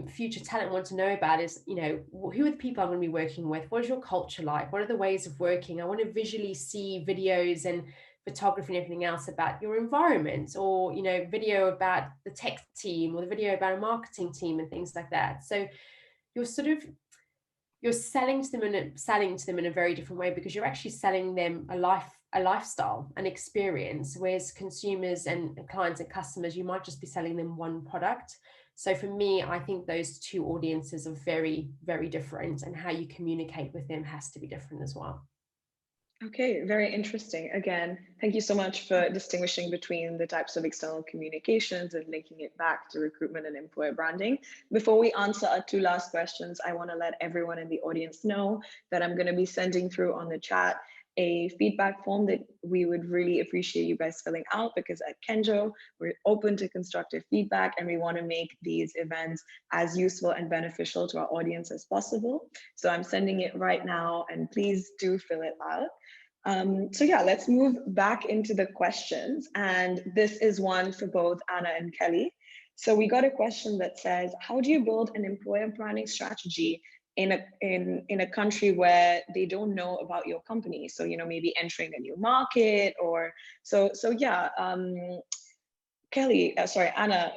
future talent want to know about is, you know, who are the people I'm going to be working with? What is your culture like? What are the ways of working? I want to visually see videos and photography and everything else about your environment, or, you know, video about the tech team, or the video about a marketing team and things like that. So you're selling to them in a very different way, because you're actually selling them a lifestyle, an experience, whereas consumers and clients and customers, you might just be selling them one product. So for me, I think those two audiences are very, very different, and how you communicate with them has to be different as well. Okay, very interesting. Again, thank you so much for distinguishing between the types of external communications and linking it back to recruitment and employer branding. Before we answer our two last questions, I want to let everyone in the audience know that I'm going to be sending through on the chat a feedback form that we would really appreciate you guys filling out, because at Kenjo, we're open to constructive feedback and we want to make these events as useful and beneficial to our audience as possible. So I'm sending it right now, and please do fill it out. So yeah, let's move back into the questions. And this is one for both Anna and Kelly. So we got a question that says, how do you build an employer branding strategy in a country where they don't know about your company? So, you know, maybe entering a new market, or so yeah. Kelly, sorry, Anna,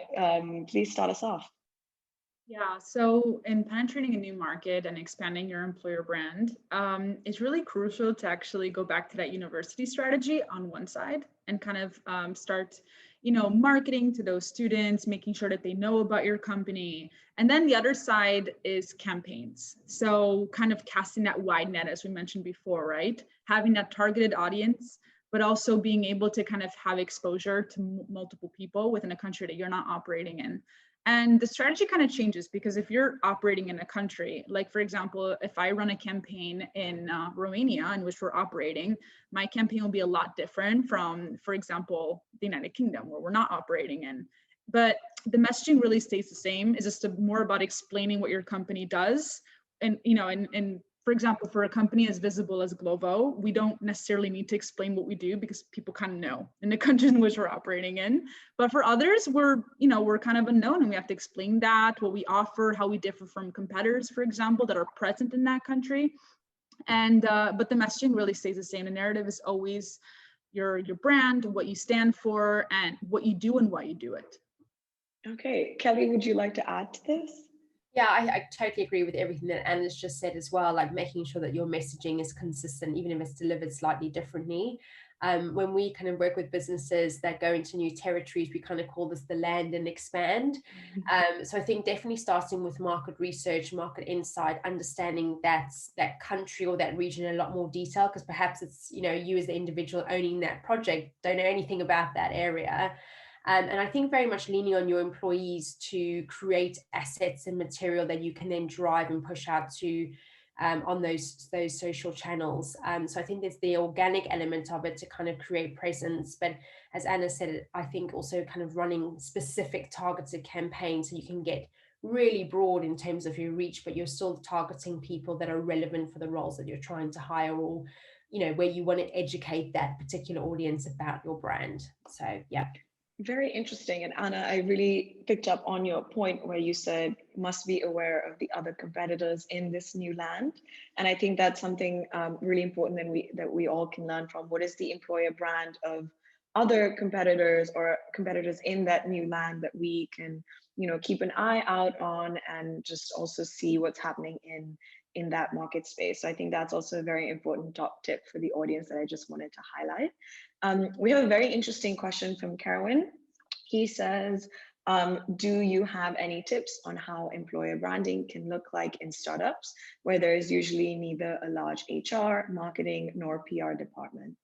please start us off. Yeah, so in penetrating a new market and expanding your employer brand, it's really crucial to actually go back to that university strategy on one side and kind of start, you know, marketing to those students, making sure that they know about your company. And then the other side is campaigns. So kind of casting that wide net, as we mentioned before, right? Having that targeted audience, but also being able to kind of have exposure to multiple people within a country that you're not operating in. And the strategy kind of changes, because if you're operating in a country, like for example, if I run a campaign in Romania in which we're operating, my campaign will be a lot different from, for example, the United Kingdom, where we're not operating in. But the messaging really stays the same. It's just more about explaining what your company does. And, you know, and for example, for a company as visible as Glovo, we don't necessarily need to explain what we do, because people kind of know in the countries in which we're operating in. But for others, we're kind of unknown, and we have to explain that, what we offer, how we differ from competitors, for example, that are present in that country. And but the messaging really stays the same. The narrative is always your brand, what you stand for, and what you do and why you do it. Okay, Kelly, would you like to add to this? Yeah, I totally agree with everything that Anna's just said as well, like making sure that your messaging is consistent, even if it's delivered slightly differently. When we kind of work with businesses that go into new territories, we kind of call this the land and expand. So I think definitely starting with market research, market insight, understanding that country or that region in a lot more detail, because perhaps it's, you know, you as the individual owning that project don't know anything about that area. And I think very much leaning on your employees to create assets and material that you can then drive and push out to on those social channels. So I think there's the organic element of it to kind of create presence. But as Anna said, I think also kind of running specific targeted campaigns so you can get really broad in terms of your reach, but you're still targeting people that are relevant for the roles that you're trying to hire, or, you know, where you want to educate that particular audience about your brand. So, yeah. Very interesting. And Anna, I really picked up on your point where you said must be aware of the other competitors in this new land. And I think that's something really important that we all can learn from. What is the employer brand of other competitors or competitors in that new land that we can, you know, keep an eye out on, and just also see what's happening in that market space. So I think that's also a very important top tip for the audience that I just wanted to highlight. We have a very interesting question from Kerwin. He says, do you have any tips on how employer branding can look like in startups where there is usually neither a large HR, marketing, nor PR department?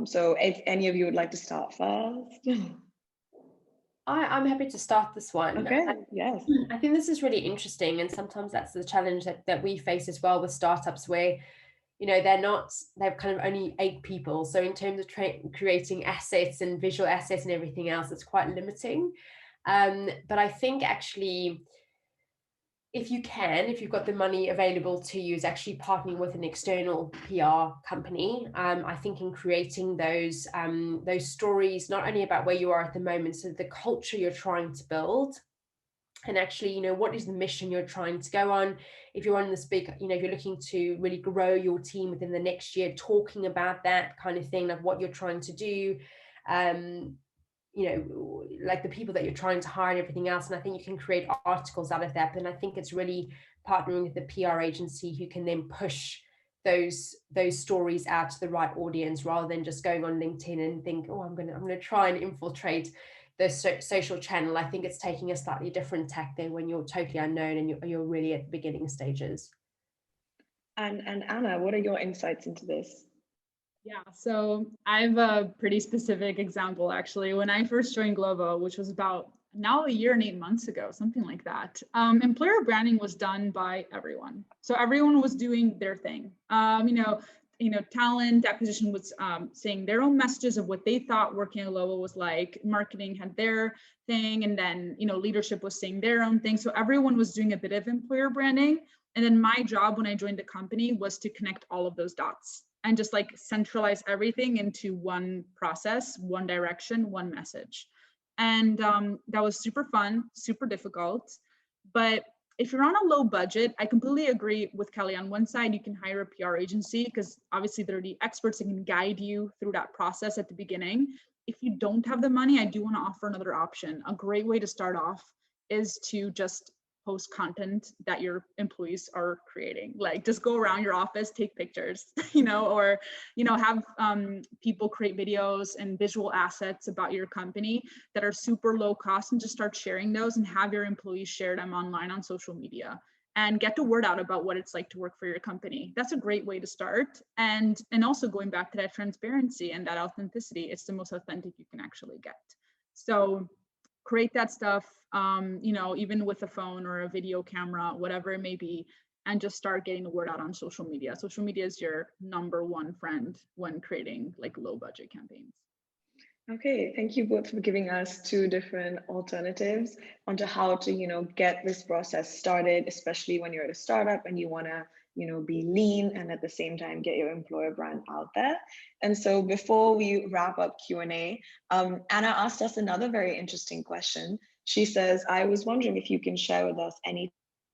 So if any of you would like to start first. I'm happy to start this one. Okay, yes. I think this is really interesting, and sometimes that's the challenge that we face as well with startups, where, you know, they're kind of only 8 people. So in terms of creating assets and visual assets and everything else, it's quite limiting. But I think actually, if you've got the money available to you, is actually partnering with an external PR company. I think in creating those stories, not only about where you are at the moment, so the culture you're trying to build, and actually, you know, what is the mission you're trying to go on? If you're on this big, you know, if you're looking to really grow your team within the next year, talking about that kind of thing, like what you're trying to do, you know, like the people that you're trying to hire and everything else. And I think you can create articles out of that. And I think it's really partnering with the PR agency who can then push those stories out to the right audience, rather than just going on LinkedIn and think, oh, I'm gonna try and infiltrate the social channel. I think it's taking a slightly different tack there when you're totally unknown and you're really at the beginning stages. And Anna, what are your insights into this? Yeah, so I have a pretty specific example, actually. When I first joined Glovo, which was about now a year and 8 months ago, something like that, employer branding was done by everyone. So everyone was doing their thing. You know, talent acquisition was saying their own messages of what they thought working at Glovo was like. Marketing had their thing, and then, you know, leadership was saying their own thing. So everyone was doing a bit of employer branding. And then my job when I joined the company was to connect all of those dots and just like centralize everything into one process, one direction, one message. And that was super fun, super difficult. But if you're on a low budget, I completely agree with Kelly. On one side, you can hire a PR agency because obviously they're the experts that can guide you through that process at the beginning. If you don't have the money, I do want to offer another option. A great way to start off is to just post content that your employees are creating. Like just go around your office, take pictures, you know, or, you know, have people create videos and visual assets about your company that are super low cost, and just start sharing those and have your employees share them online on social media and get the word out about what it's like to work for your company. That's a great way to start. And also going back to that transparency and that authenticity, it's the most authentic you can actually get. So create that stuff, you know, even with a phone or a video camera, whatever it may be, and just start getting the word out on social media. Social media is your number one friend when creating like low budget campaigns. Okay, thank you both for giving us two different alternatives onto how to, you know, get this process started, especially when you're at a startup and you want to, you know, be lean and at the same time get your employer brand out there. And so before we wrap up Q&A, Anna asked us another very interesting question. She says, I was wondering if you can share with us any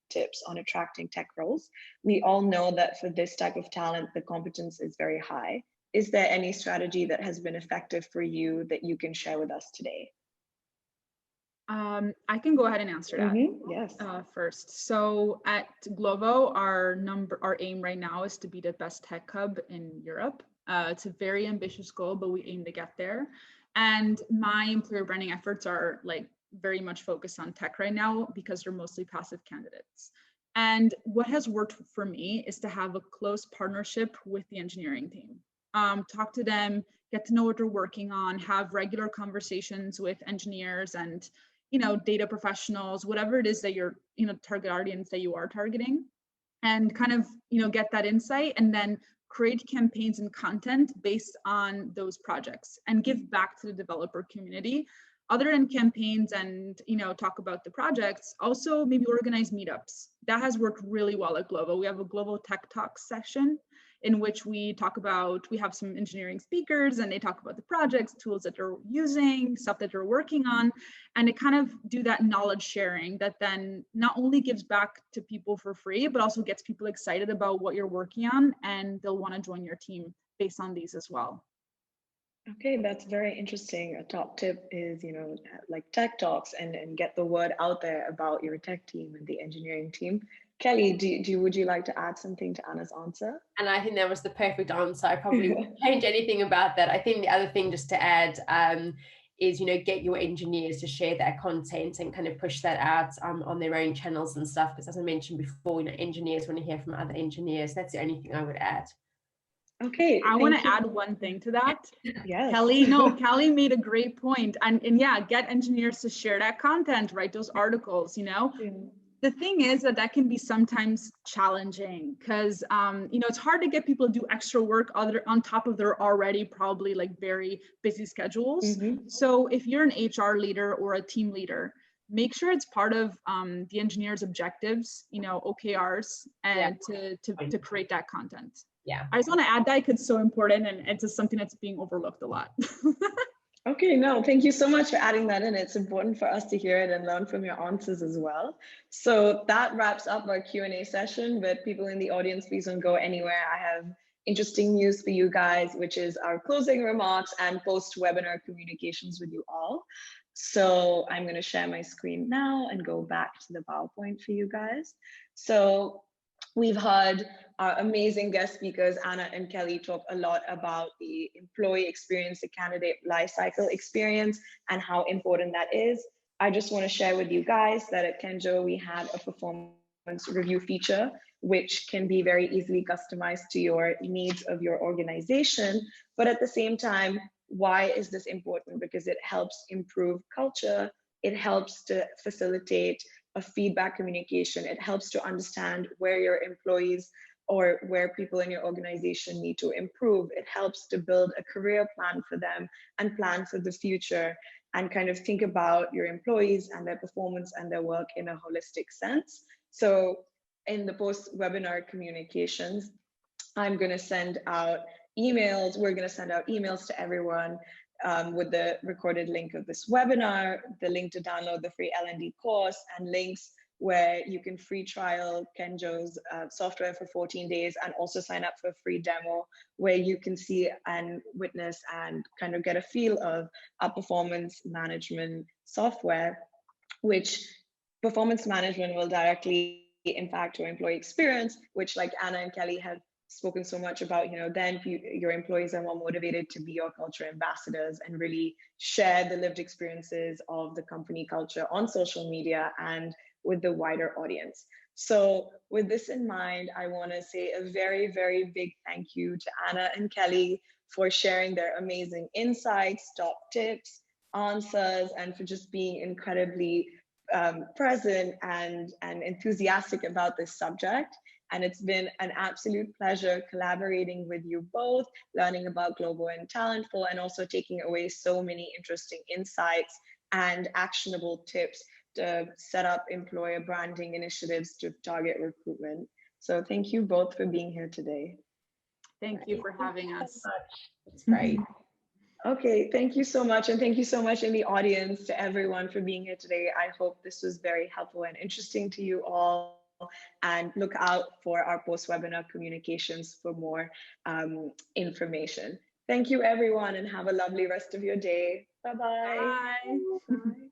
tips on attracting tech roles. We all know that for this type of talent, the competence is very high. Is there any strategy that has been effective for you that you can share with us today? I can go ahead and answer that. Yes. First. So at Glovo, our aim right now is to be the best tech hub in Europe. It's a very ambitious goal, but we aim to get there. And my employer branding efforts are like very much focused on tech right now because they're mostly passive candidates. And what has worked for me is to have a close partnership with the engineering team. Talk to them, get to know what they're working on, have regular conversations with engineers and, you know, data professionals, whatever it is that you're, you know, target audience that you are targeting, and kind of, you know, get that insight and then create campaigns and content based on those projects and give back to the developer community. Other than campaigns and, you know, talk about the projects, also maybe organize meetups. That has worked really well at Glovo. We have a Glovo Tech Talk session in which we have some engineering speakers and they talk about the projects, tools that they're using, stuff that they're working on, and they kind of do that knowledge sharing that then not only gives back to people for free, but also gets people excited about what you're working on and they'll want to join your team based on these as well. Okay, that's very interesting. A top tip is, you know, like tech talks and get the word out there about your tech team and the engineering team. Kelly, would you like to add something to Anna's answer? And I think that was the perfect answer. I probably wouldn't change anything about that. I think the other thing just to add is, you know, get your engineers to share that content and kind of push that out on their own channels and stuff. Because as I mentioned before, you know, engineers want to hear from other engineers. That's the only thing I would add. Okay. I want to add one thing to that. Yes. Kelly made a great point. And yeah, get engineers to share that content, write those articles, you know. Yeah. The thing is that can be sometimes challenging because, you know, it's hard to get people to do extra work on top of their already probably like very busy schedules. So if you're an HR leader or a team leader, make sure it's part of the engineer's objectives, OKRs, and to create that content. Yeah. I just want to add that because it's so important, and it's just something that's being overlooked a lot. Okay, no, thank you so much for adding that in. It's important for us to hear it and learn from your answers as well. So that wraps up our Q&A session, but people in the audience, please don't go anywhere. I have interesting news for you guys, which is our closing remarks and post-webinar communications with you all. So I'm going to share my screen now and go back to the PowerPoint for you guys. So we've heard our amazing guest speakers, Anna and Kelly, talk a lot about the employee experience, the candidate lifecycle experience, and how important that is. I just want to share with you guys that at Kenjo, we have a performance review feature, which can be very easily customized to your needs of your organization. But at the same time, why is this important? Because it helps improve culture. It helps to facilitate a feedback communication. It helps to understand where your employees or where people in your organization need to improve. It helps to build a career plan for them and plan for the future and kind of think about your employees and their performance and their work in a holistic sense. So in the post-webinar communications, I'm going to send out emails. We're going to send out emails to everyone with the recorded link of this webinar, the link to download the free L&D course, and links where you can free trial Kenjo's software for 14 days and also sign up for a free demo where you can see and witness and kind of get a feel of our performance management software, which performance management will directly impact your employee experience, which, like Anna and Kelly have spoken so much about, then your employees are more motivated to be your culture ambassadors and really share the lived experiences of the company culture on social media and with the wider audience. So with this in mind, I want to say a very, very big thank you to Anna and Kelly for sharing their amazing insights, top tips, answers, and for just being incredibly present and enthusiastic about this subject. And it's been an absolute pleasure collaborating with you both, learning about Glovo and Talentful, and also taking away so many interesting insights and actionable tips to set up employer branding initiatives to target recruitment. So thank you both for being here today. Thank you for having us. It's great. Okay, thank you so much. And thank you so much in the audience to everyone for being here today. I hope this was very helpful and interesting to you all. And look out for our post-webinar communications for more information. Thank you, everyone, and have a lovely rest of your day. Bye-bye. Bye.